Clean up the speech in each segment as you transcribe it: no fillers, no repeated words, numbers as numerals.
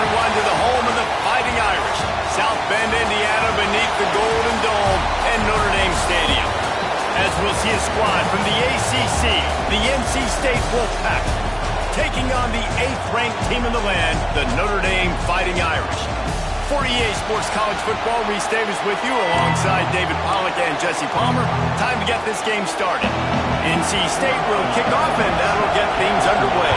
everyone to the home of the Fighting Irish, South Bend, Indiana, beneath the Golden Dome and Notre Dame Stadium. As we'll see a squad from the ACC, the NC State Wolfpack, taking on the 8th-ranked team in the land, the Notre Dame Fighting Irish. For EA Sports College Football, Reese Davis with you alongside David Pollack and Jesse Palmer. Time to get this game started. NC State will kick off, and that'll get things underway.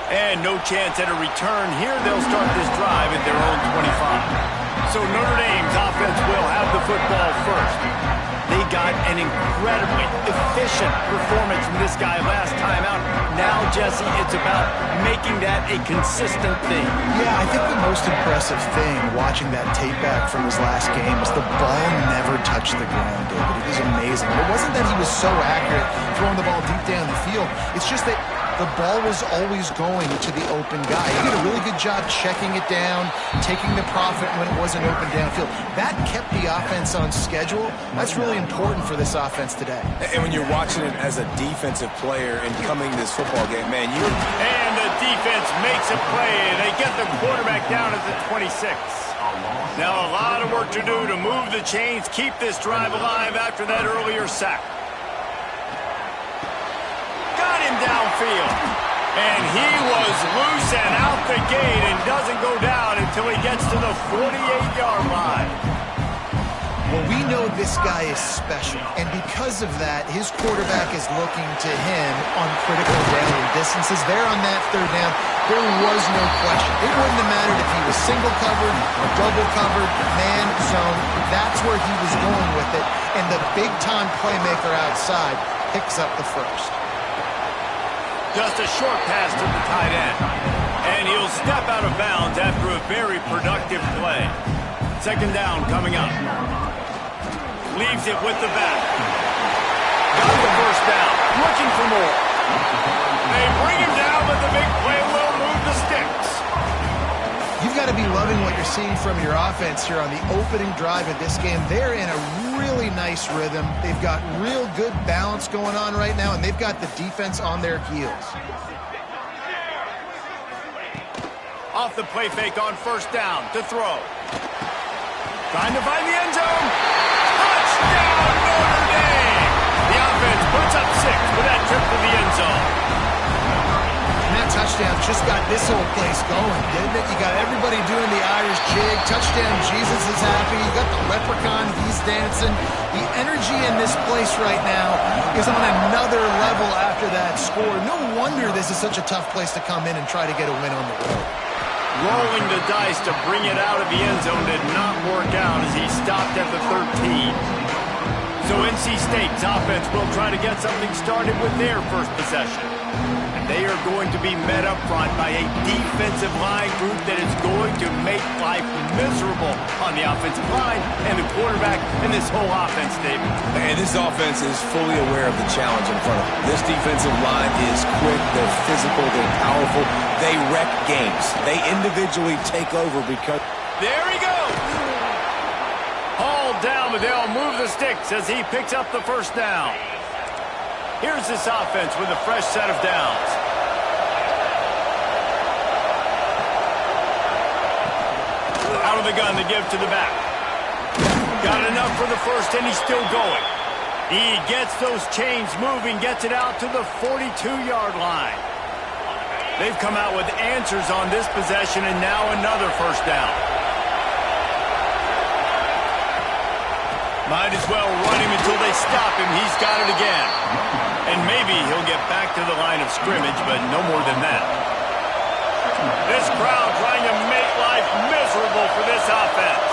And no chance at a return here. They'll start this drive at their own 25. So Notre Dame's offense will have the football first. They got an incredibly efficient performance from this guy last time out. Now, Jesse, it's about making that a consistent thing. Yeah, I think the most impressive thing watching that tape back from his last game is the ball never touched the ground, David. It was amazing. It wasn't that he was so accurate throwing the ball deep down the field. It's just that the ball was always going to the open guy. He did a really good job checking it down, taking the profit when it wasn't open downfield. That kept the offense on schedule. That's really important for this offense today. And when you're watching it as a defensive player and coming to this football game, man, you... And the defense makes a play. They get the quarterback down at the 26. Now a lot of work to do to move the chains, keep this drive alive after that earlier sack. Got him downfield. And he was loose and out the gate and doesn't go down until he gets to the 48-yard line. Well, we know this guy is special, and because of that, his quarterback is looking to him on critical down and distances. There on that third down, there was no question. It wouldn't have mattered if he was single covered, double covered, man, zone. That's where he was going with it, and the big-time playmaker outside picks up the first. Just a short pass to the tight end. And he'll step out of bounds after a very productive play. Second down coming up. Leaves it with the back. Got the first down. Looking for more. They bring him down, but the big play will move the sticks. You've got to be loving what you're seeing from your offense here on the opening drive of this game. They're in a really nice rhythm. They've got real good balance going on right now, and they've got the defense on their heels. Off the play fake on first down to throw. Trying to find the end zone. Touchdown, Notre Dame! The offense puts up 6 with that trip to the end zone. And that touchdown just got this whole place going, didn't it? You got everybody doing the Irish jig. Touchdown, Jesus is happy. You got the leprechaun, he's dancing. The energy in this place right now is on another level after that score. No wonder this is such a tough place to come in and try to get a win on the road. Rolling the dice to bring it out of the end zone did not work out as he stopped at the 13. So NC State's offense will try to get something started with their first possession. And they are going to be met up front by a defensive line group that is going to make life miserable on the offensive line and the quarterback and this whole offense, David. And this offense is fully aware of the challenge in front of them. This defensive line is quick, they're physical, they're powerful. They wreck games. They individually take over because... There he goes! Hauled down, but they'll move the sticks as he picks up the first down. Here's this offense with a fresh set of downs. Out of the gun to give to the back. Got enough for the first, and he's still going. He gets those chains moving, gets it out to the 42-yard line. They've come out with answers on this possession, and now another first down. Might as well run him until they stop him. He's got it again. And maybe he'll get back to the line of scrimmage, but no more than that. This crowd trying to make life miserable for this offense.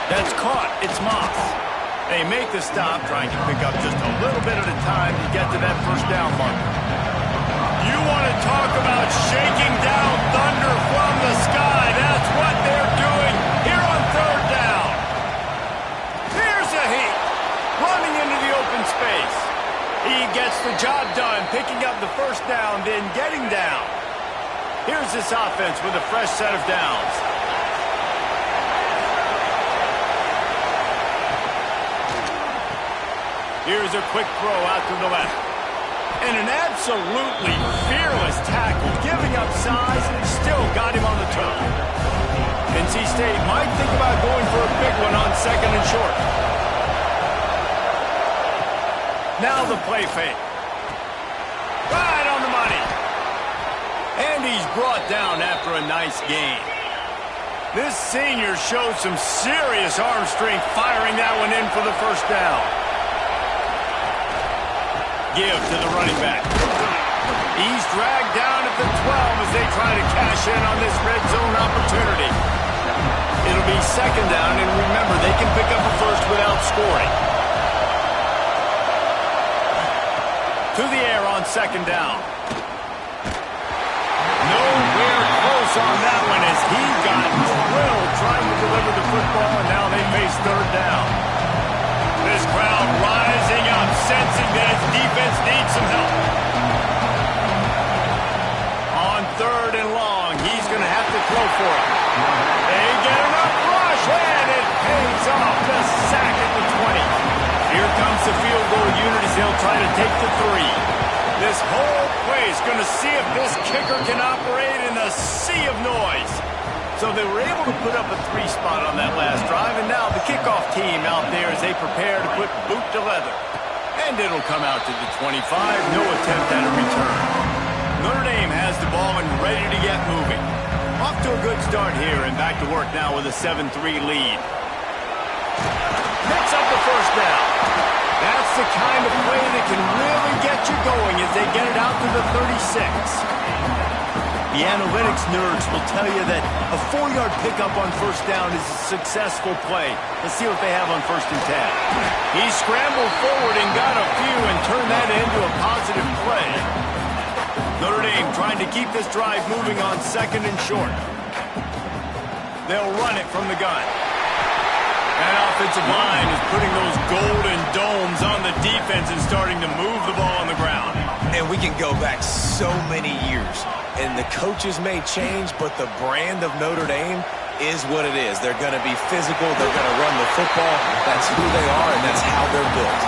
That's caught. It's Moss. They make the stop, trying to pick up just a little bit at a time to get to that first down marker. You want to talk about shaking down thunder from the sky. That's what they're doing here on third down. Here's a heat. Running into the open space. He gets the job done, picking up the first down, then getting down. Here's this offense with a fresh set of downs. Here's a quick throw out to the left. And an Absolutely fearless tackle, giving up size, and still got him on the toe. NC State might think about going for a big one on second and short. Now the play fake. Right on the money. And he's brought down after a nice gain. This senior showed some serious arm strength firing that one in for the first down. Give to the running back. He's dragged down at the 12 as they try to cash in on this red zone opportunity. It'll be second down, and remember, they can pick up a first without scoring. To the air on second down. Nowhere close on that one as he got drilled trying to deliver the football, and now they face third down. This crowd rising up, sensing that its defense needs some help. On third and long, he's going to have to throw for it. They get enough rush, and it pays off. The sack at the 20. Here comes the field goal unit as they'll try to take the 3. This whole play is going to see if this kicker can operate in a sea of noise. So they were able to put up a 3 spot on that last drive, and now the kickoff team out there as they prepare to put boot to leather. And it'll come out to the 25, no attempt at a return. Notre Dame has the ball and ready to get moving. Off to a good start here and back to work now with a 7-3 lead. Picks up the first down. That's the kind of play that can really get you going as they get it out to the 36. The analytics nerds will tell you that a 4-yard pickup on first down is a successful play. Let's see what they have on first and 10. He scrambled forward and got a few and turned that into a positive play. Notre Dame trying to keep this drive moving on second and short. They'll run it from the gun. That offensive line is putting those golden domes on the defense and starting to move the ball on the ground. And we can go back so many years. And the coaches may change, but the brand of Notre Dame is what it is. They're going to be physical. They're going to run the football. That's who they are, and that's how they're built.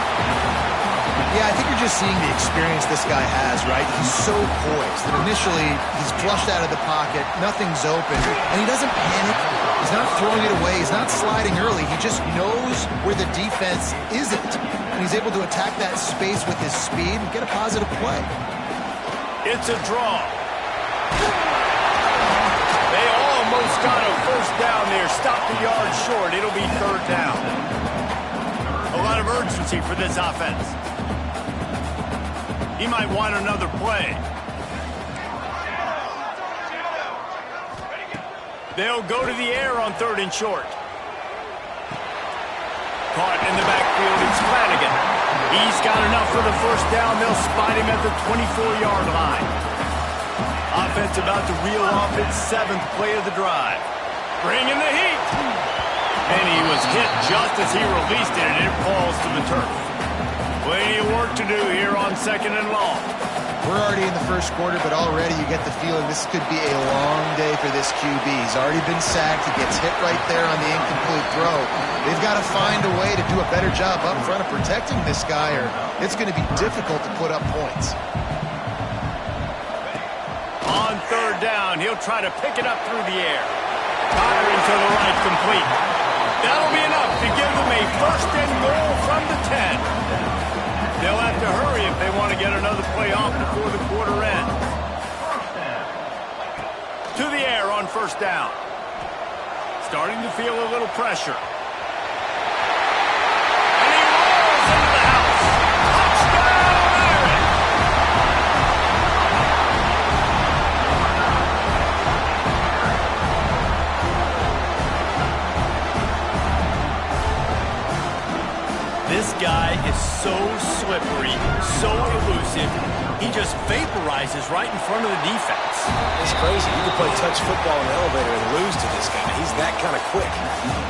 Yeah, I think you're just seeing the experience this guy has, right? He's so poised that initially he's flushed out of the pocket, nothing's open, and he doesn't panic. He's not throwing it away. He's not sliding early. He just knows where the defense isn't, and he's able to attack that space with his speed and get a positive play. It's a draw. They almost got a first down there. Stopped the yard short. It'll be third down. A lot of urgency for this offense. He might want another play. They'll go to the air on third and short. Caught in the backfield, it's Flanagan. He's got enough for the first down. They'll spot him at the 24-yard line. Offense about to reel off its 7th play of the drive. Bringing the heat. And he was hit just as he released it, and it falls to the turf. Plenty of work to do here on second and long. We're already in the first quarter, but already you get the feeling this could be a long day for this QB. He's already been sacked. He gets hit right there on the incomplete throw. They've got to find a way to do a better job up front of protecting this guy, or it's going to be difficult to put up points. On third down, he'll try to pick it up through the air. Firing to the right, complete. That'll be enough to give them a first and goal from the 10. They'll have to hurry if they want to get another play off before the quarter ends. To the air on first down. Starting to feel a little pressure. And he rolls into the house. Touchdown, Irish! This guy is so slippery, so elusive. He just vaporizes right in front of the defense. It's crazy. You can play touch football in the elevator and lose to this guy. He's that kind of quick.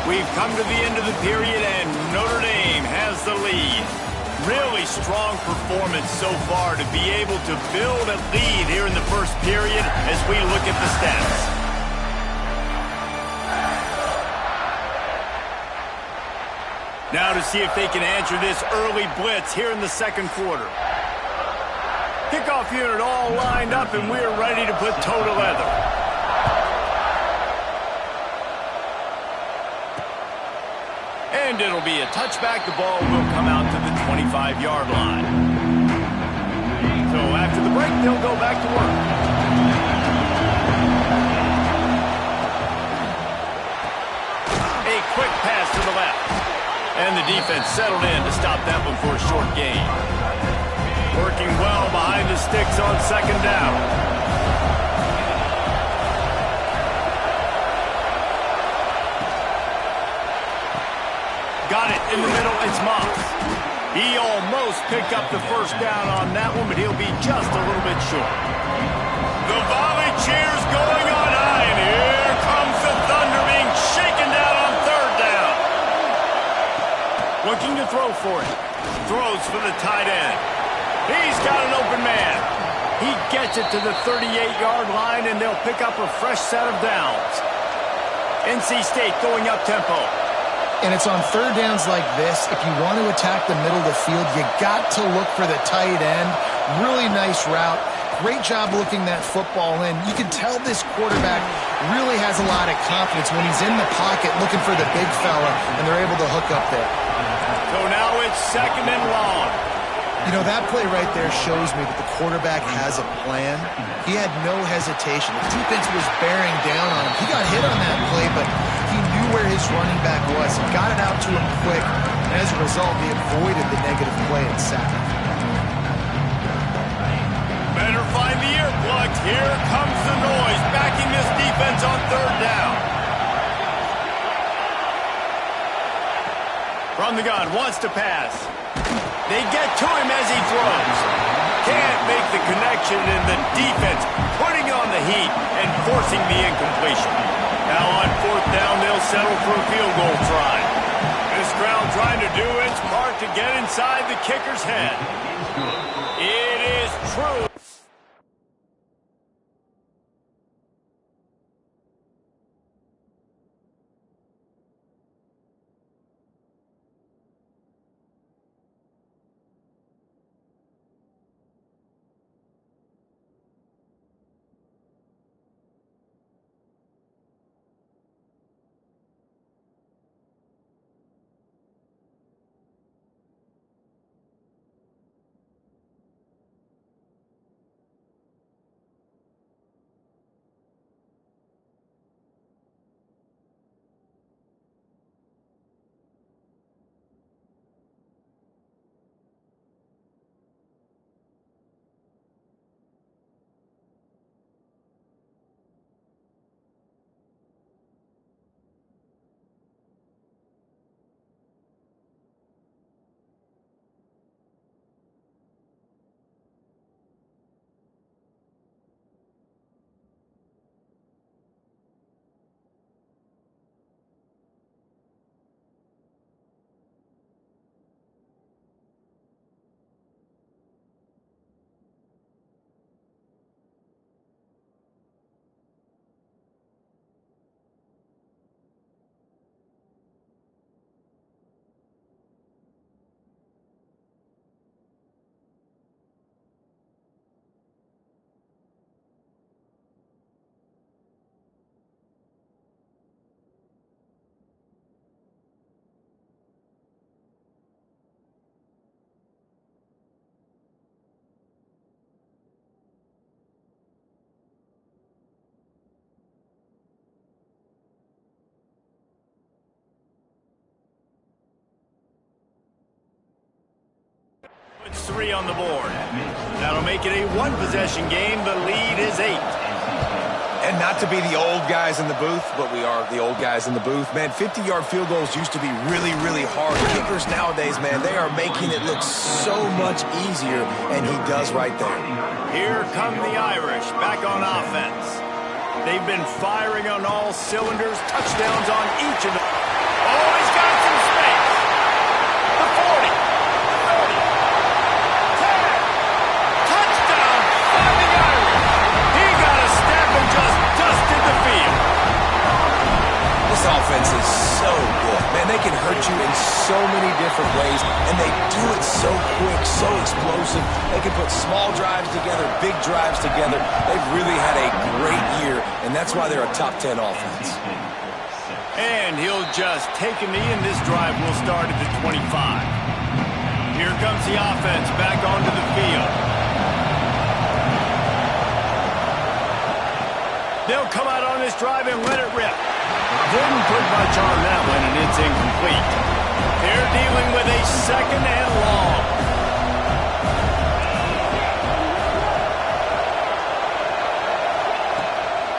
We've come to the end of the period, and Notre Dame has the lead. Really strong performance so far to be able to build a lead here in the first period as we look at the stats. Now to see if they can answer this early blitz here in the second quarter. Kickoff unit all lined up, and we're ready to put toe to leather. And it'll be a touchback. The ball will come out to the 25-yard line. So after the break, they'll go back to work. A quick pass to the left. And the defense settled in to stop that one for a short gain. Working well behind the sticks on second down. Got it in the middle. It's Moss. He almost picked up the first down on that one, but he'll be just a little bit short. The volley cheers going on high, and here comes the Thunder being shaken down on third down. Looking to throw for it. Throws for the tight end. He's got an open man. He gets it to the 38-yard line, and they'll pick up a fresh set of downs. NC State going up tempo. And it's on third downs like this. If you want to attack the middle of the field, you got to look for the tight end. Really nice route. Great job looking that football in. You can tell this quarterback really has a lot of confidence when he's in the pocket looking for the big fella, and they're able to hook up there. So now it's second and long. You know, that play right there shows me that the quarterback has a plan. He had no hesitation. The defense was bearing down on him. He got hit on that play, but he knew where his running back was. He got it out to him quick, and as a result, he avoided the negative play and sack. Better find the earplugs. Here comes the noise, backing this defense on third down. From the gun, wants to pass. They get to him as he throws. Can't make the connection, and the defense putting on the heat and forcing the incompletion. Now on fourth down, they'll settle for a field goal try. This crowd trying to do its part to get inside the kicker's head. It is true. It's 3 on the board. That'll make it a one-possession game. The lead is 8. And not to be the old guys in the booth, but we are the old guys in the booth. Man, 50-yard field goals used to be really, really hard. Kickers nowadays, man, they are making it look so much easier, and he does right there. Here come the Irish back on offense. They've been firing on all cylinders, touchdowns on each of them. Oh, he's got some space. The 40, 30, 10. Touchdown, Fighting Irish. He got a step and just dusted the field. This offense is so good. Man, they can hurt you in so many different ways, and they do it so quick, so explosive. They can put small drives together, big drives together. They've really had a great year, and that's why they're a top 10 offense. And he'll just take a knee, and this drive will start at the 25. Here comes the offense back onto the field. They'll come out on this drive and let it rip. Didn't put much on that one, and it's incomplete. They're dealing with a second and long.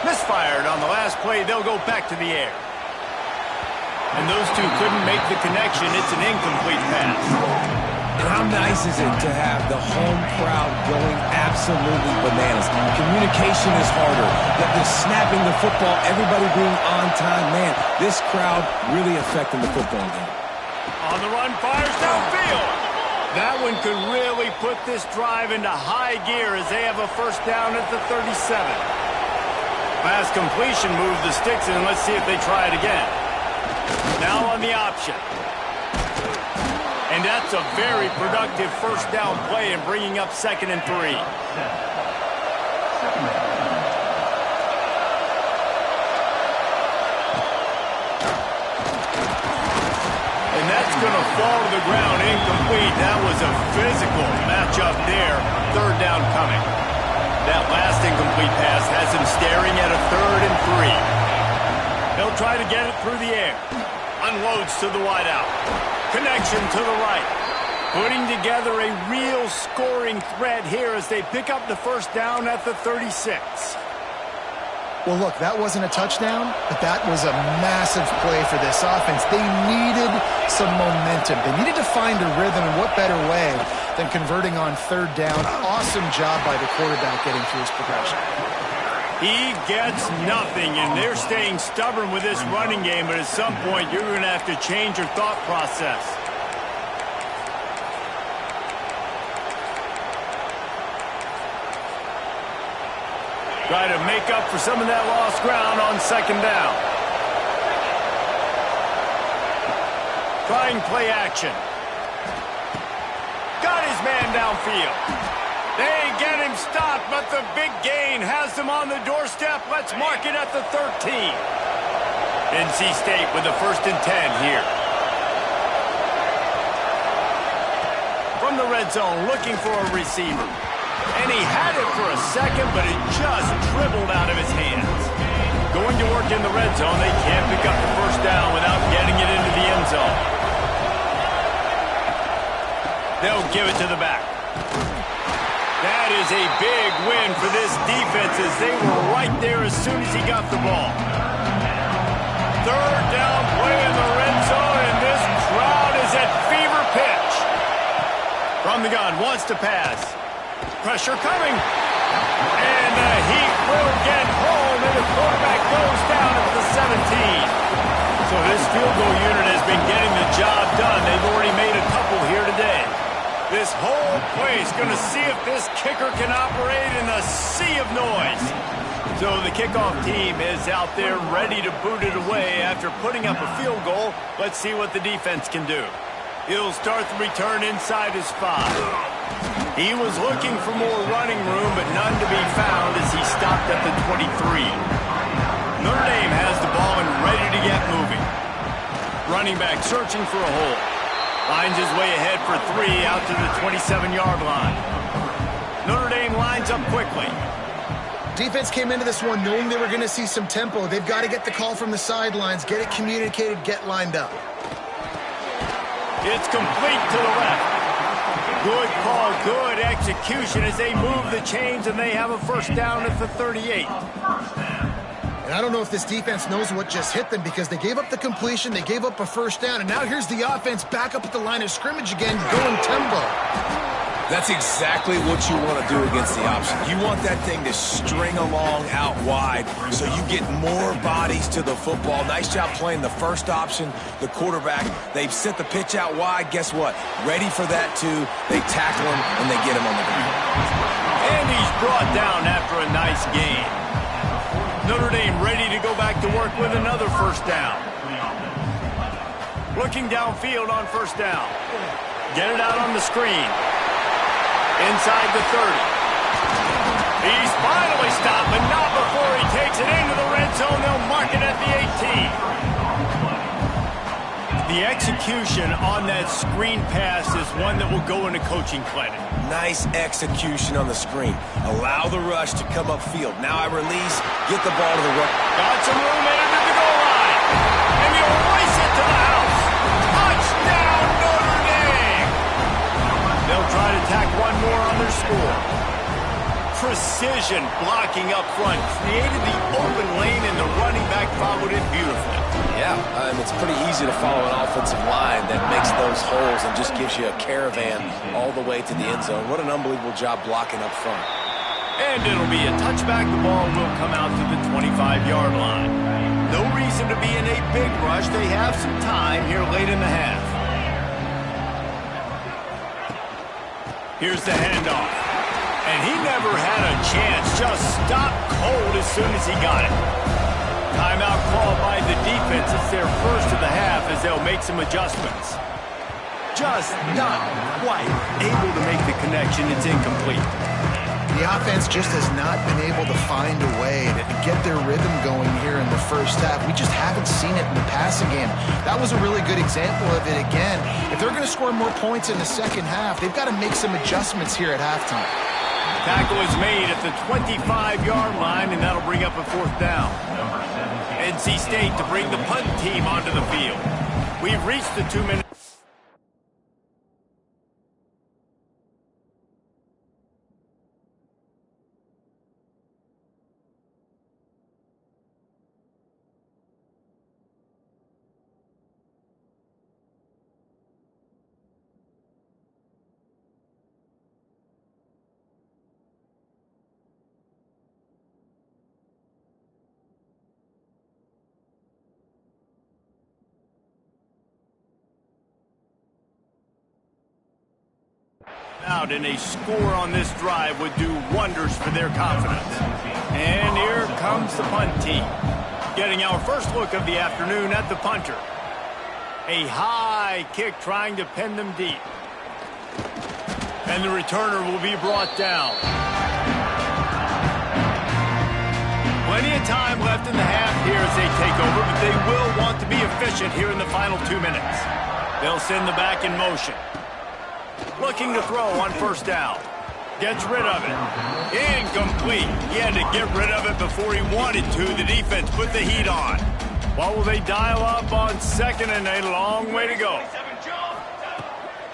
Misfired on the last play. They'll go back to the air. And those two couldn't make the connection. It's an incomplete pass. And how nice is it to have the home crowd going absolutely bananas? Communication is harder. The snapping the football, everybody being on time. Man, this crowd really affecting the football game. On the run, fires downfield. That one could really put this drive into high gear as they have a first down at the 37. Pass completion moves the sticks in. Let's see if they try it again. Now on the option. And that's a very productive first down play and bringing up 2nd and 3. And that's going to fall to the ground incomplete. That was a physical matchup there. 3rd down coming. That last incomplete pass has him staring at a 3rd and 3. They'll try to get it through the air. Unloads to the wideout. Connection to the right. Putting together a real scoring threat here as they pick up the first down at the 36. Well, look, that wasn't a touchdown, but that was a massive play for this offense. They needed some momentum. They needed to find a rhythm, and what better way than converting on 3rd down. Awesome job by the quarterback getting through his progression. He gets nothing, and they're staying stubborn with this running game, but at some point you're going to have to change your thought process. Try to make up for some of that lost ground on 2nd down. Trying play action. Got his man downfield. They get him stopped, but the big gain has them on the doorstep. Let's mark it at the 13. NC State with a 1st and 10 here. From the red zone, looking for a receiver. And he had it for a second, but it just dribbled out of his hands. Going to work in the red zone, they can't pick up the first down without getting it into the end zone. They'll give it to the back. That is a big win for this defense as they were right there as soon as he got the ball. 3rd down play in the red zone, and this crowd is at fever pitch. From the gun, wants to pass. Pressure coming. And the Heat will get home, and the quarterback goes down at the 17. So this field goal unit has been getting the job done. They've already made a couple here today. This whole place going to see if this kicker can operate in the sea of noise. So the kickoff team is out there ready to boot it away after putting up a field goal. Let's see what the defense can do. He'll start the return inside his 5. He was looking for more running room, but none to be found as he stopped at the 23. Notre Dame has the ball and ready to get moving. Running back searching for a hole. Finds his way ahead for 3 out to the 27-yard line. Notre Dame lines up quickly. Defense came into this one knowing they were going to see some tempo. They've got to get the call from the sidelines, get it communicated, get lined up. It's complete to the left. Good call, good execution as they move the chains, and they have a first down at the 38. And I don't know if this defense knows what just hit them because they gave up the completion, they gave up a first down, and now here's the offense back up at the line of scrimmage again, going tempo. That's exactly what you want to do against the option. You want that thing to string along out wide so you get more bodies to the football. Nice job playing the first option, the quarterback. They've sent the pitch out wide. Guess what? Ready for that, too. They tackle him, and they get him on the ground. And he's brought down after a nice gain. Notre Dame ready to go back to work with another first down. Looking downfield on first down. Get it out on the screen. Inside the 30. He's finally stopped, but not before he takes it into the red zone. They'll mark it at the 18. The execution on that screen pass is one that will go into coaching credit. Nice execution on the screen. Allow the rush to come upfield. Now I release, get the ball to the rush. Got some room in it at the goal line. And he'll race it to the house. Touchdown, Notre Dame! They'll try to tack one more on their score. Precision blocking up front. Created the open lane, and the running back followed it beautifully. Yeah, it's pretty easy to follow an offensive line that makes those holes and just gives you a caravan all the way to the end zone. What an unbelievable job blocking up front. And it'll be a touchback. The ball will come out to the 25-yard line. No reason to be in a big rush. They have some time here late in the half. Here's the handoff. And he never had a chance. Just stopped cold as soon as he got it. Timeout called by the defense. It's their first of the half as they'll make some adjustments. Just not quite able to make the connection. It's incomplete. The offense just has not been able to find a way to get their rhythm going here in the first half. We just haven't seen it in the passing game. That was a really good example of it again. If they're going to score more points in the second half, they've got to make some adjustments here at halftime. Tackle is made at the 25-yard line, and that'll bring up a fourth down. NC State to bring the punt team onto the field. We've reached the 2-minute. Out, and a score on this drive would do wonders for their confidence. And here comes the punt team. Getting our first look of the afternoon at the punter. A high kick trying to pin them deep. And the returner will be brought down. Plenty of time left in the half here as they take over, but they will want to be efficient here in the final 2 minutes. They'll send the back in motion. Looking to throw on first down. Gets rid of it. Incomplete. He had to get rid of it before he wanted to. The defense put the heat on. What will they dial up on second, and a long way to go.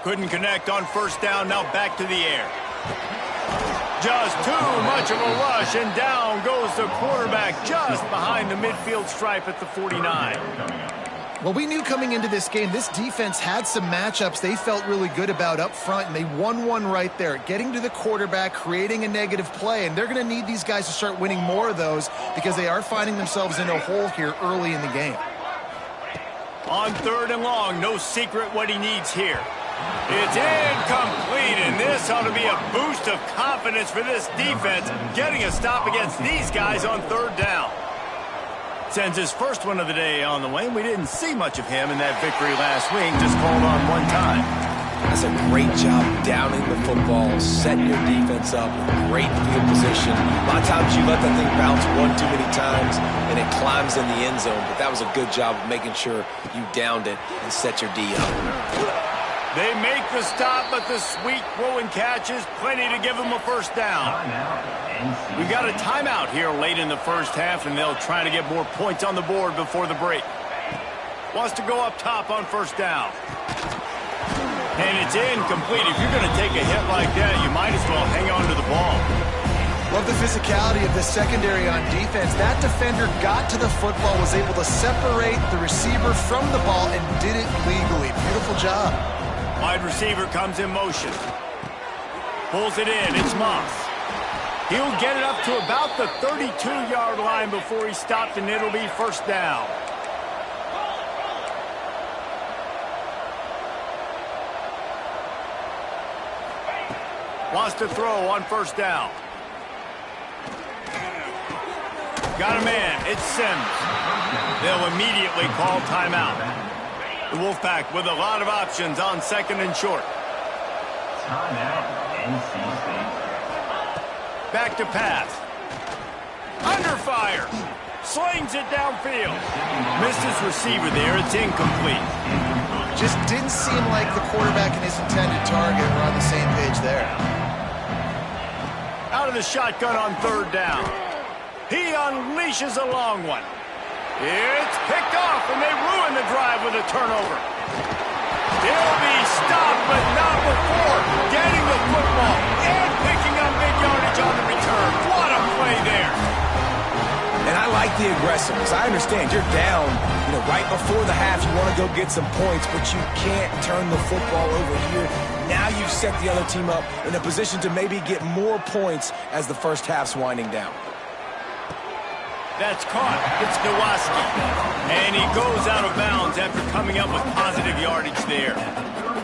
Couldn't connect on first down. Now back to the air. Just too much of a rush, and down goes the quarterback just behind the midfield stripe at the 49. Well, we knew coming into this game, this defense had some matchups they felt really good about up front, and they won one right there, getting to the quarterback, creating a negative play, and they're going to need these guys to start winning more of those because they are finding themselves in a hole here early in the game. On third and long, no secret what he needs here. It's incomplete, and this ought to be a boost of confidence for this defense, getting a stop against these guys on third down. Sends his first one of the day on the way. We didn't see much of him in that victory last week, just called on one time. That's a great job downing the football, setting your defense up, great field position. A lot of times you let that thing bounce one too many times, and it climbs in the end zone, but that was a good job of making sure you downed it and set your D up. They make the stop, but the sweet throw and catch is plenty to give them a first down. We got a timeout here late in the first half, and they'll try to get more points on the board before the break. Wants to go up top on first down. And it's incomplete. If you're going to take a hit like that, you might as well hang on to the ball. Love the physicality of the secondary on defense. That defender got to the football, was able to separate the receiver from the ball, and did it legally. Beautiful job. Wide receiver comes in motion. Pulls it in. It's Moss. He'll get it up to about the 32-yard line before he stopped, and it'll be first down. Wants to throw on first down. Got a man. It's Sims. They'll immediately call timeout. The Wolfpack with a lot of options on second and short. Timeout, NC State. Back to pass. Under fire. Slings it downfield. Missed his receiver there. It's incomplete. Just didn't seem like the quarterback and his intended target were on the same page there. Out of the shotgun on third down. He unleashes a long one. It's picked off, and they ruin the drive with a turnover. He'll be stopped, but not before getting the football and picking up big yardage on the return. What a play there. And I like the aggressiveness. I understand you're down, right before the half. You want to go get some points, but you can't turn the football over here. Now you've set the other team up in a position to maybe get more points as the first half's winding down. That's caught. It's Nowaski. And he goes out of bounds after coming up with positive yardage there.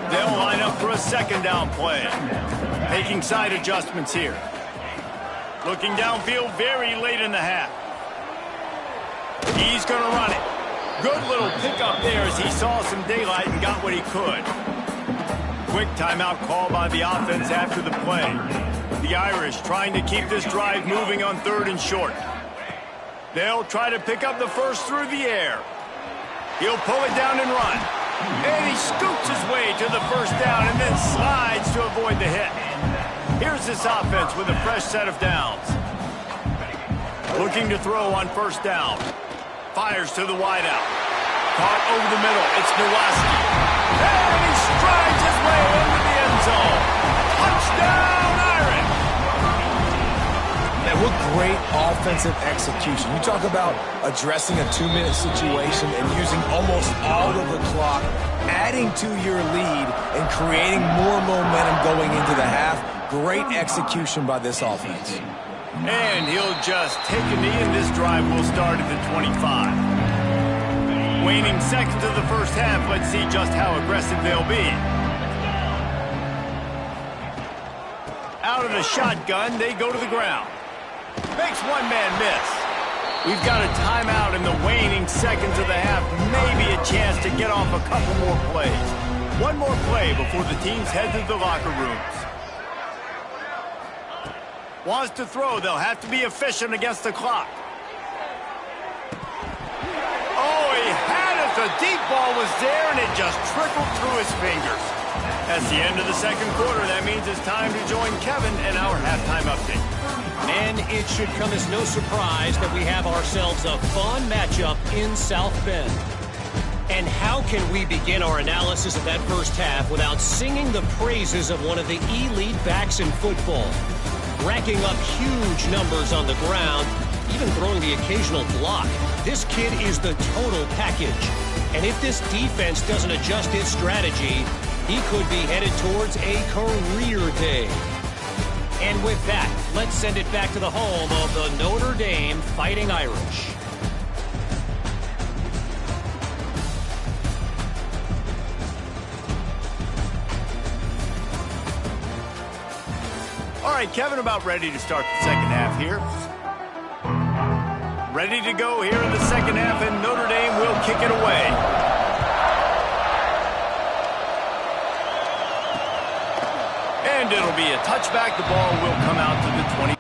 They'll line up for a second down play. Making side adjustments here. Looking downfield very late in the half. He's going to run it. Good little pickup there as he saw some daylight and got what he could. Quick timeout call by the offense after the play. The Irish trying to keep this drive moving on third and short. They'll try to pick up the first through the air. He'll pull it down and run. And he scoots his way to the first down and then slides to avoid the hit. Here's this offense with a fresh set of downs. Looking to throw on first down. Fires to the wideout. Caught over the middle. It's Nowaski. And he strides his way into the end zone. Touchdown, Irish! Man, what great offensive execution. You talk about addressing a 2-minute situation and using almost all of the clock, adding to your lead and creating more momentum going into the half. Great execution by this offense. And he'll just take a knee, and this drive will start at the 25. Waning seconds of the first half, let's see just how aggressive they'll be. Out of the shotgun, they go to the ground. Makes one man miss. We've got a timeout in the waning seconds of the half. Maybe a chance to get off a couple more plays. One more play before the teams head to the locker rooms. Wants to throw. They'll have to be efficient against the clock. Oh, he had it. The deep ball was there, and it just trickled through his fingers. That's the end of the second quarter. That means it's time to join Kevin and our halftime update. And it should come as no surprise that we have ourselves a fun matchup in South Bend. And how can we begin our analysis of that first half without singing the praises of one of the elite backs in football? Racking up huge numbers on the ground, even throwing the occasional block. This kid is the total package. And if this defense doesn't adjust its strategy, he could be headed towards a career day. And with that, let's send it back to the home of the Notre Dame Fighting Irish. All right, Kevin, about ready to start the second half here. Ready to go here in the second half, and Notre Dame will kick it away. And it'll be a touchback. The ball will come out to the 20.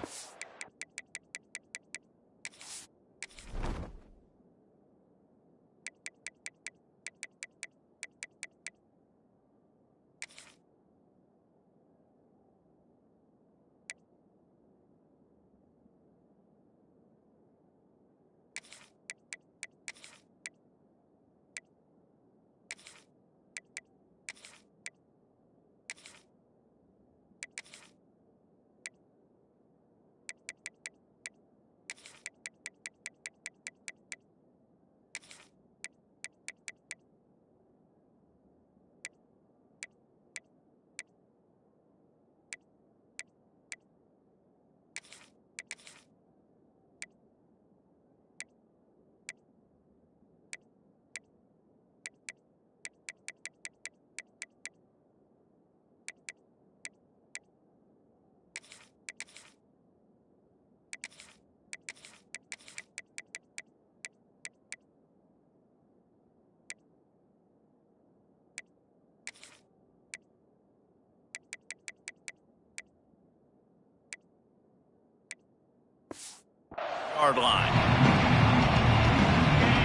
Yard line.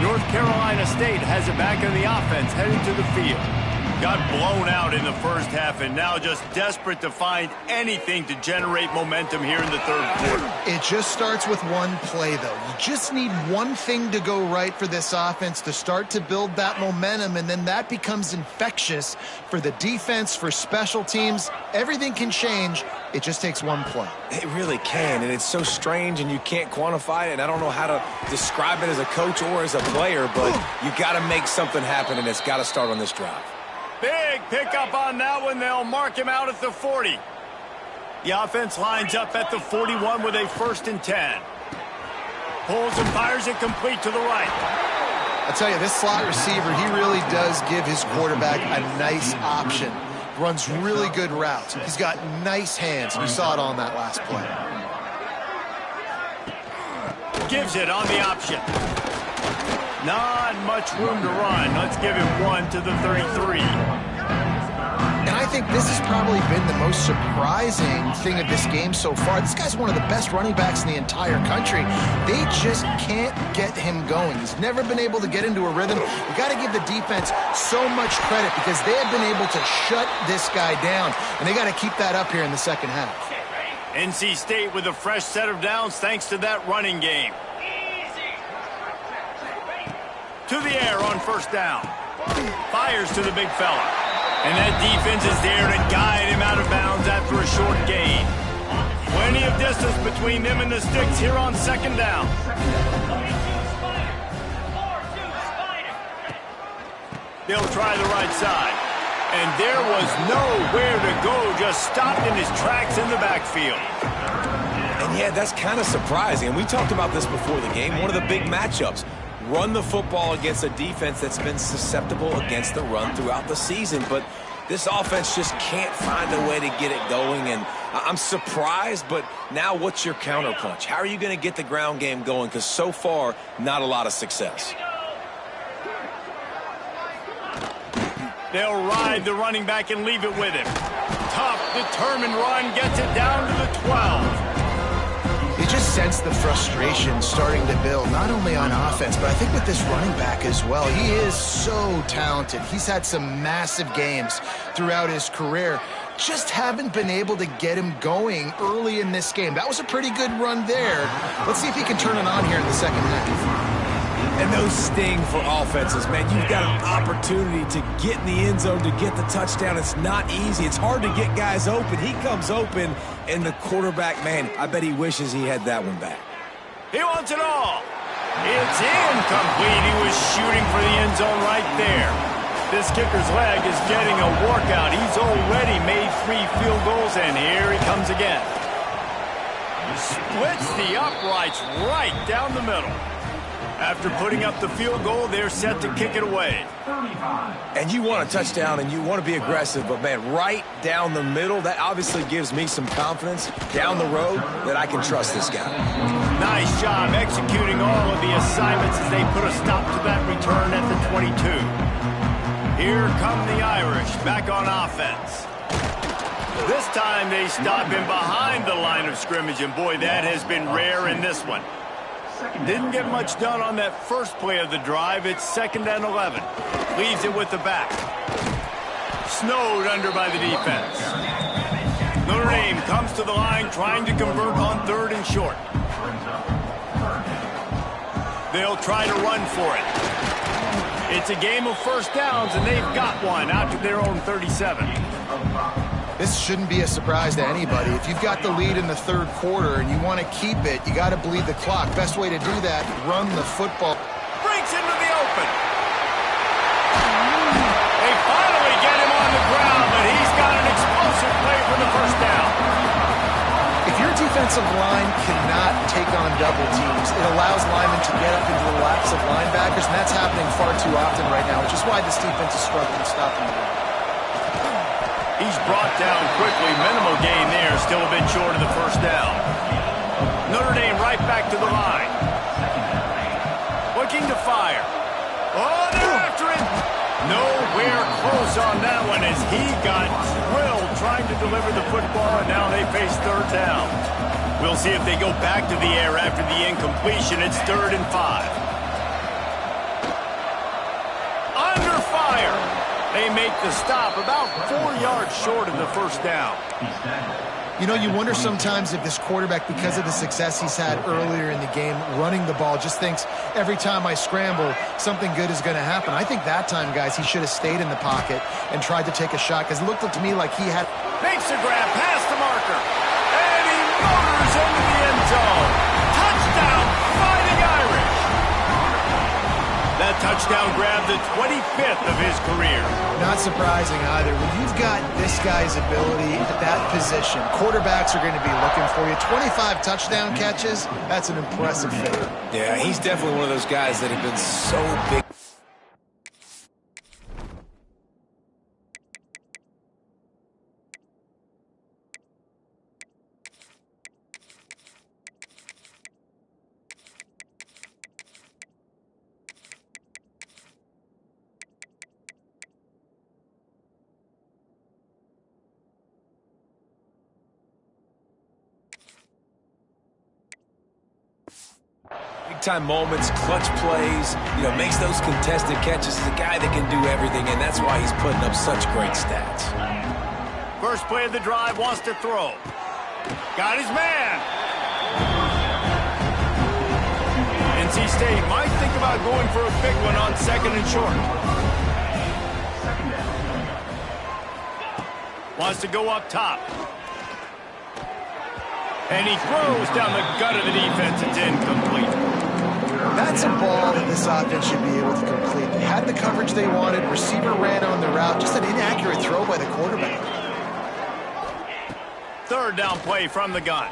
North Carolina State has it back in the offense, heading to the field. Got blown out in the first half and now just desperate to find anything to generate momentum here in the third quarter. It just starts with one play, though. You just need one thing to go right for this offense to start to build that momentum, and then that becomes infectious for the defense, for special teams. Everything can change. It just takes one play. It really can, and it's so strange, and you can't quantify it, and I don't know how to describe it as a coach or as a player, but you got to make something happen, and it's got to start on this drive. Big pickup on that one. They'll mark him out at the 40. The offense lines up at the 41 with a 1st and 10. Pulls and fires it complete to the right. I tell you, this slot receiver, he really does give his quarterback a nice option. Runs really good routes. He's got nice hands. We saw it on that last play. Gives it on the option. Not much room to run. Let's give him one to the 33. And I think this has probably been the most surprising thing of this game so far. This guy's one of the best running backs in the entire country. They just can't get him going. He's never been able to get into a rhythm. You got to give the defense so much credit because they have been able to shut this guy down, and they got to keep that up here in the second half. NC State with a fresh set of downs thanks to that running game. To the air on 1st down. Fires to the big fella. And that defense is there to guide him out of bounds after a short gain. Plenty of distance between them and the sticks here on 2nd down. They'll try the right side. And there was nowhere to go, just stopped in his tracks in the backfield. And yeah, that's kind of surprising. And we talked about this before the game, one of the big matchups. Run the football against a defense that's been susceptible against the run throughout the season. But this offense just can't find a way to get it going. And I'm surprised, but now what's your counterpunch? How are you going to get the ground game going? Because so far, not a lot of success. They'll ride the running back and leave it with him. Tough, determined run, gets it down to the 12. You just sense the frustration starting to build, not only on offense, but I think with this running back as well. He is so talented. He's had some massive games throughout his career. Just haven't been able to get him going early in this game. That was a pretty good run there. Let's see if he can turn it on here in the second half. And those sting for offenses, man. You've got an opportunity to get in the end zone, to get the touchdown. It's not easy. It's hard to get guys open. He comes open, and the quarterback, man, I bet he wishes he had that one back. He wants it all. It's incomplete. He was shooting for the end zone right there. This kicker's leg is getting a workout. He's already made 3 field goals, and here he comes again. Splits the uprights right down the middle. After putting up the field goal, they're set to kick it away. And you want a touchdown and you want to be aggressive, but, man, right down the middle, that obviously gives me some confidence down the road that I can trust this guy. Nice job executing all of the assignments as they put a stop to that return at the 22. Here come the Irish back on offense. This time they stop him behind the line of scrimmage, and boy, that has been rare in this one. Didn't get much done on that first play of the drive. It's 2nd and 11. Leaves it with the back. Snowed under by the defense. Notre Dame comes to the line trying to convert on 3rd and short. They'll try to run for it. It's a game of 1st downs, and they've got one out to their own 37. This shouldn't be a surprise to anybody. If you've got the lead in the 3rd quarter and you want to keep it, you got to bleed the clock. Best way to do that, run the football. Breaks into the open. They finally get him on the ground, but he's got an explosive play for the 1st down. If your defensive line cannot take on double teams, it allows linemen to get up into the laps of linebackers, and that's happening far too often right now, which is why this defense is struggling stopping the run. He's brought down quickly. Minimal gain there. Still a bit short of the 1st down. Notre Dame right back to the line. Looking to fire. Oh, they're after it. Nowhere close on that one as he got drilled trying to deliver the football, and now they face 3rd down. We'll see if they go back to the air after the incompletion. It's 3rd and 5. Under fire. They make the stop about 4 yards short of the first down. You know, you wonder sometimes if this quarterback, because of the success he's had earlier in the game, running the ball, just thinks every time I scramble, something good is going to happen. I think that time, guys, he should have stayed in the pocket and tried to take a shot, because it looked to me like he had... Makes the grab past the marker. And he motors into the end zone. Touchdown, Fighting Irish. That touchdown grabbed the 25th of his career. Not surprising either. When you've got this guy's ability at that position, quarterbacks are going to be looking for you. 25 touchdown catches, that's an impressive figure. Yeah, he's definitely one of those guys that have been so big. Big-time moments, clutch plays, makes those contested catches. He's a guy that can do everything, and that's why he's putting up such great stats. First play of the drive, wants to throw. Got his man. NC State might think about going for a big one on 2nd and short. Wants to go up top. And he throws down the gut of the defense. It's incomplete. That's a ball that this offense should be able to complete. They had the coverage they wanted. Receiver ran on the route. Just an inaccurate throw by the quarterback. 3rd down play from the gun.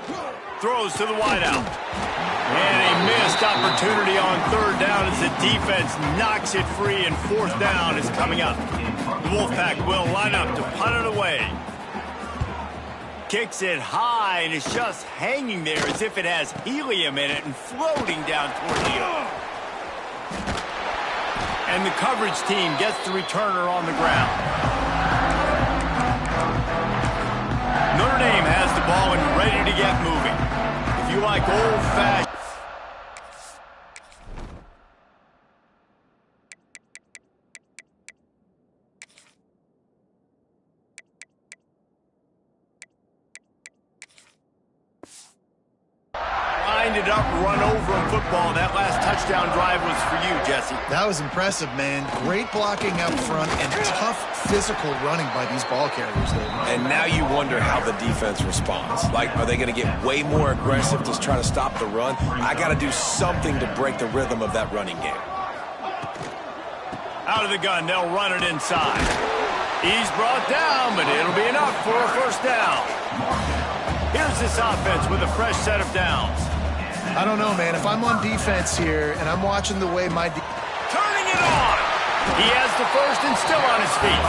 Throws to the wideout. And a missed opportunity on 3rd down as the defense knocks it free, and 4th down is coming up. The Wolfpack will line up to punt it away. Kicks it high, and it's just hanging there as if it has helium in it and floating down toward the earth. And the coverage team gets the returner on the ground. Notre Dame has the ball and ready to get moving. If you like old-fashioned... up, run over in football. That last touchdown drive was for you, Jesse. That was impressive, man. Great blocking up front and tough physical running by these ball carriers, David. And now you wonder how the defense responds. Like, are they going to get way more aggressive to try to stop the run? I got to do something to break the rhythm of that running game. Out of the gun, they'll run it inside. He's brought down, but it'll be enough for a first down. Here's this offense with a fresh set of downs. I don't know, man. If I'm on defense here and I'm watching the way my... Turning it on! He has the first and still on his feet.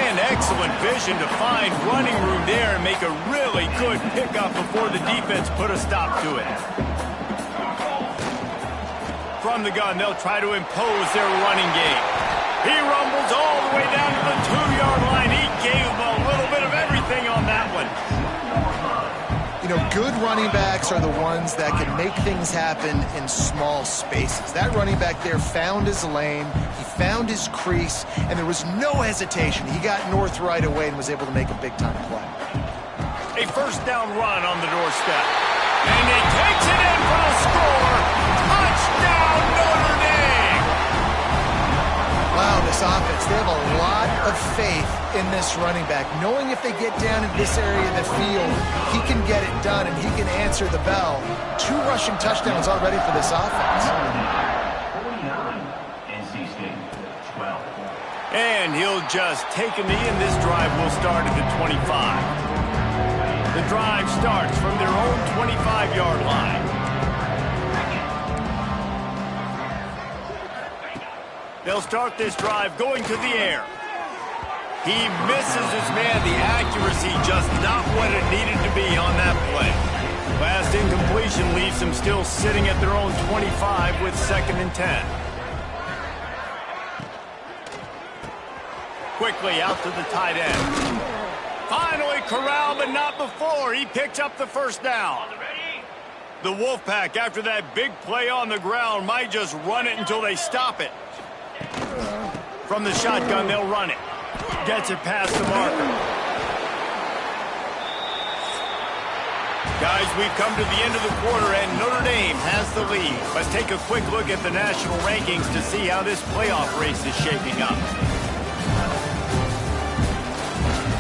And excellent vision to find running room there and make a really good pickup before the defense put a stop to it. From the gun, they'll try to impose their running game. He rumbles all the way down to the 2-yard line. He gave him a little bit of everything on that one. You know, good running backs are the ones that can make things happen in small spaces. That running back there found his lane, he found his crease, and there was no hesitation. He got north right away and was able to make a big-time play. A first down run on the doorstep. And he takes it in for the score. Touchdown, Notre Dame! Wow, this offense, they have a lot of faith in this running back, knowing if they get down in this area of the field, he can get it done and he can answer the bell. 2 rushing touchdowns already for this offense. 49, NC State, 12. And he'll just take a knee, and this drive will start at the 25. The drive starts from their own 25-yard line. They'll start this drive going to the air. He misses his man. The accuracy just not what it needed to be on that play. Last incompletion leaves them still sitting at their own 25 with 2nd and 10. Quickly out to the tight end. Finally corralled, but not before. He picks up the first down. The Wolfpack, after that big play on the ground, might just run it until they stop it. From the shotgun, they'll run it. Gets it past the marker. Guys, we've come to the end of the quarter, and Notre Dame has the lead. Let's take a quick look at the national rankings to see how this playoff race is shaping up.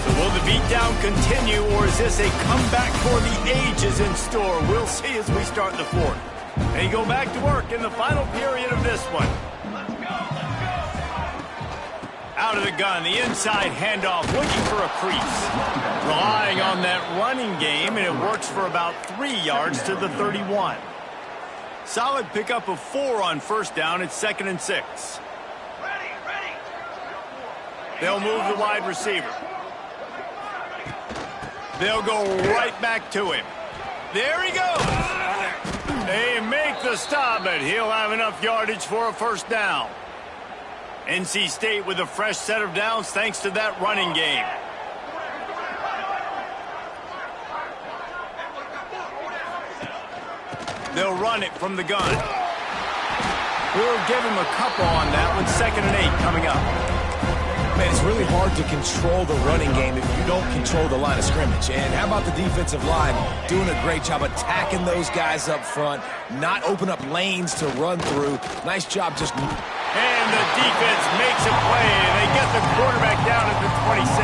So will the beatdown continue, or is this a comeback for the ages in store? We'll see as we start the fourth. They go back to work in the final period of this one. Out of the gun, the inside handoff, looking for a crease. Relying on that running game, and it works for about 3 yards to the 31. Solid pickup of 4 on first down. It's 2nd and 6. They'll move the wide receiver. They'll go right back to him. There he goes. They make the stop, but he'll have enough yardage for a first down. NC State with a fresh set of downs thanks to that running game. They'll run it from the gun. We'll give him a couple on that one. 2nd and 8 coming up. Man, it's really hard to control the running game if you don't control the line of scrimmage. And how about the defensive line doing a great job attacking those guys up front, not open up lanes to run through. Nice job just... And the defense makes a play, and they get the quarterback down at the 26.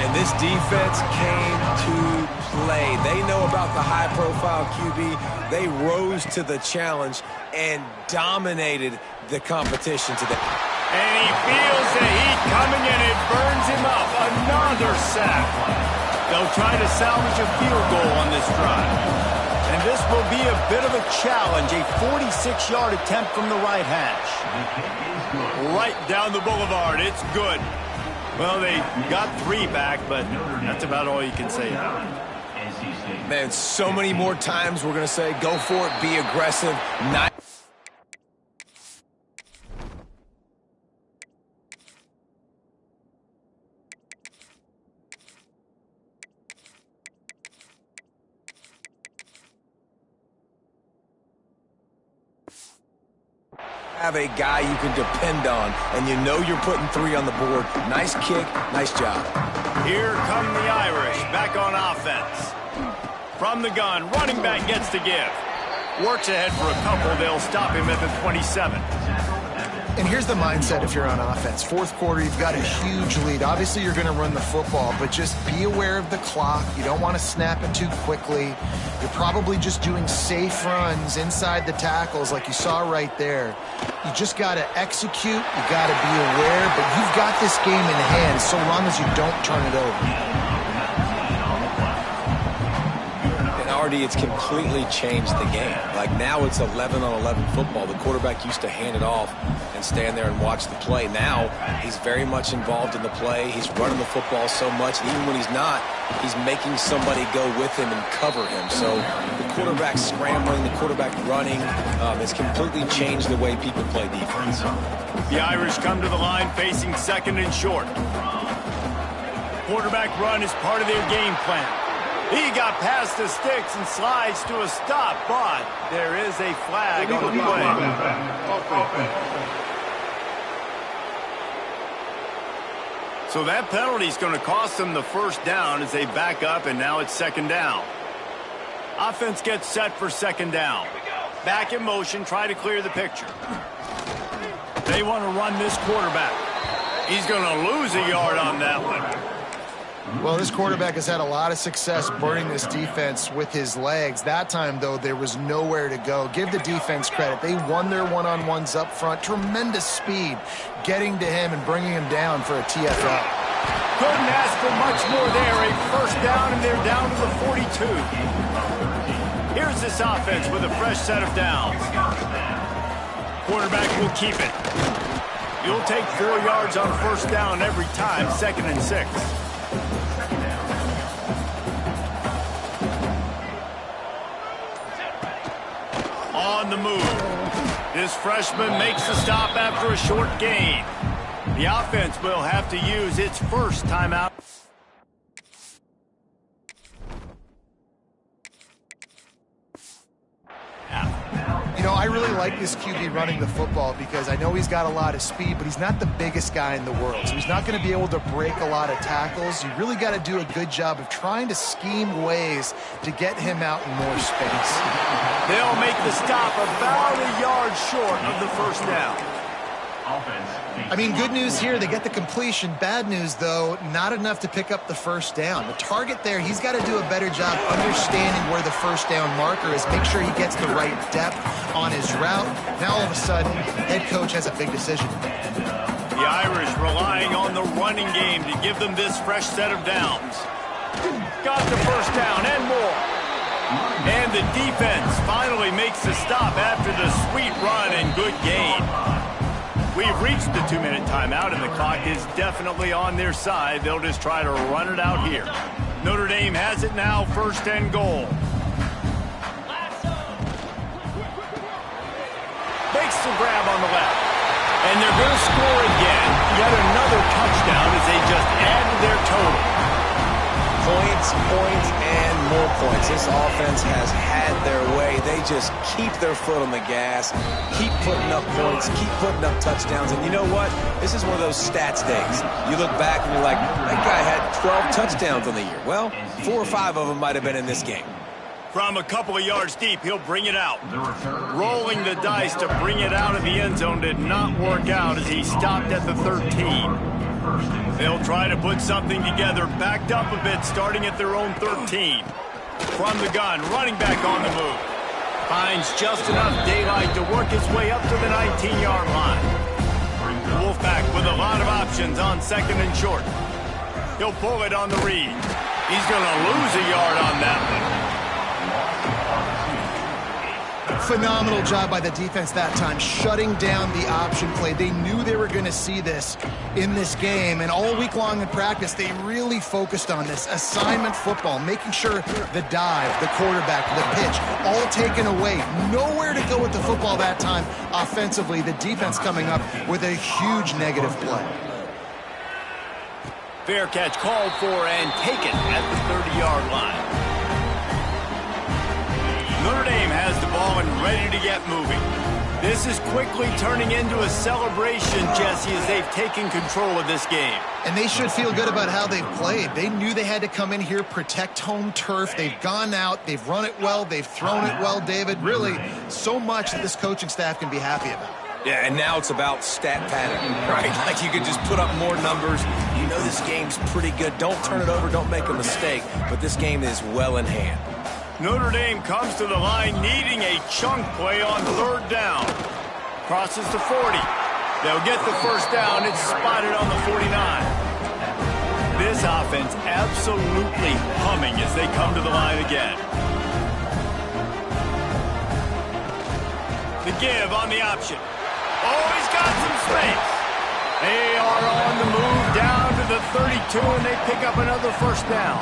And this defense came to play. They know about the high-profile QB. They rose to the challenge and dominated the competition today. And he feels the heat coming, and it burns him up. Another sack. They'll try to salvage a field goal on this drive. And this will be a bit of a challenge, a 46-yard attempt from the right hash. Right down the boulevard. It's good. Well, they got 3 back, but that's about all you can say about it. Man, so many more times we're going to say, go for it, be aggressive, not... have a guy you can depend on, and you know you're putting 3 on the board. Nice kick, nice job. Here come the Irish, back on offense. From the gun, running back gets to give. Works ahead for a couple, they'll stop him at the 27. And here's the mindset if you're on offense. 4th quarter, you've got a huge lead. Obviously, you're going to run the football, but just be aware of the clock. You don't want to snap it too quickly. You're probably just doing safe runs inside the tackles like you saw right there. You just got to execute. You got to be aware, but you've got this game in hand so long as you don't turn it over. It's completely changed the game. Like now it's 11-on-11 football. The quarterback used to hand it off and stand there and watch the play. Now he's very much involved in the play. He's running the football so much. And even when he's not, he's making somebody go with him and cover him. So the quarterback scrambling, the quarterback running has completely changed the way people play defense. The Irish come to the line facing 2nd and short. Quarterback run is part of their game plan. He got past the sticks and slides to a stop, but there is a flag on the play. So that penalty is going to cost them the first down as they back up, and now it's 2nd down. Offense gets set for 2nd down. Back in motion, try to clear the picture. They want to run this quarterback. He's going to lose a yard on that one. Well, this quarterback has had a lot of success burning this defense with his legs. That time, though, there was nowhere to go. Give the defense credit. They won their one-on-ones up front. Tremendous speed getting to him and bringing him down for a TFL. Couldn't ask for much more there. A first down, and they're down to the 42. Here's this offense with a fresh set of downs. Quarterback will keep it. You'll take 4 yards on first down every time, 2nd and 6. On the move. This freshman makes the stop after a short gain. The offense will have to use its first timeout. know, I really like this QB running the football because I know he's got a lot of speed, but he's not the biggest guy in the world. So he's not going to be able to break a lot of tackles. You really got to do a good job of trying to scheme ways to get him out in more space. They'll make the stop about a yard short of the first down. I mean, good news here, they get the completion. Bad news, though, not enough to pick up the first down. The target there, he's got to do a better job understanding where the first down marker is, make sure he gets the right depth on his route. Now, all of a sudden, head coach has a big decision. The Irish relying on the running game to give them this fresh set of downs. Got the first down and more. And the defense finally makes the stop after the sweet run and good gain. We've reached the 2-minute timeout, and the clock is definitely on their side. They'll just try to run it out here. Notre Dame has it now, 1st and goal. Makes the grab on the left. And they're going to score again. Yet another touchdown as they just add to their total. Points, and more points. This offense has had their way. They just keep their foot on the gas, keep putting up points, keep putting up touchdowns. And you know what? This is one of those stats days. You look back and you're like, that guy had 12 touchdowns on the year. Well, 4 or 5 of them might have been in this game. From a couple of yards deep, he'll bring it out. Rolling the dice to bring it out of the end zone did not work out as he stopped at the 13. They'll try to put something together, backed up a bit, starting at their own 13. From the gun, running back on the move. Finds just enough daylight to work his way up to the 19-yard line. Wolfpack with a lot of options on 2nd and short. He'll pull it on the read. He's going to lose a yard on that one. Phenomenal job by the defense that time, shutting down the option play. They knew they were going to see this in this game, and all week long in practice, they really focused on this assignment football, making sure the dive, the quarterback, the pitch, all taken away. Nowhere to go with the football that time offensively. The defense coming up with a huge negative play. Fair catch called for and taken at the 30-yard line. Notre Dame has the ball and ready to get moving. This is quickly turning into a celebration, Jesse, as they've taken control of this game. And they should feel good about how they've played. They knew they had to come in here, protect home turf. They've gone out, they've run it well, they've thrown it well, David. Really, so much that this coaching staff can be happy about. Yeah, and now it's about stat pattern, right? Like you can just put up more numbers. You know this game's pretty good. Don't turn it over, don't make a mistake. But this game is well in hand. Notre Dame comes to the line needing a chunk play on 3rd down. Crosses to 40. They'll get the first down. It's spotted on the 49. This offense absolutely humming as they come to the line again. The give on the option. Oh, he's got some space. They are on the move down to the 32, and they pick up another first down.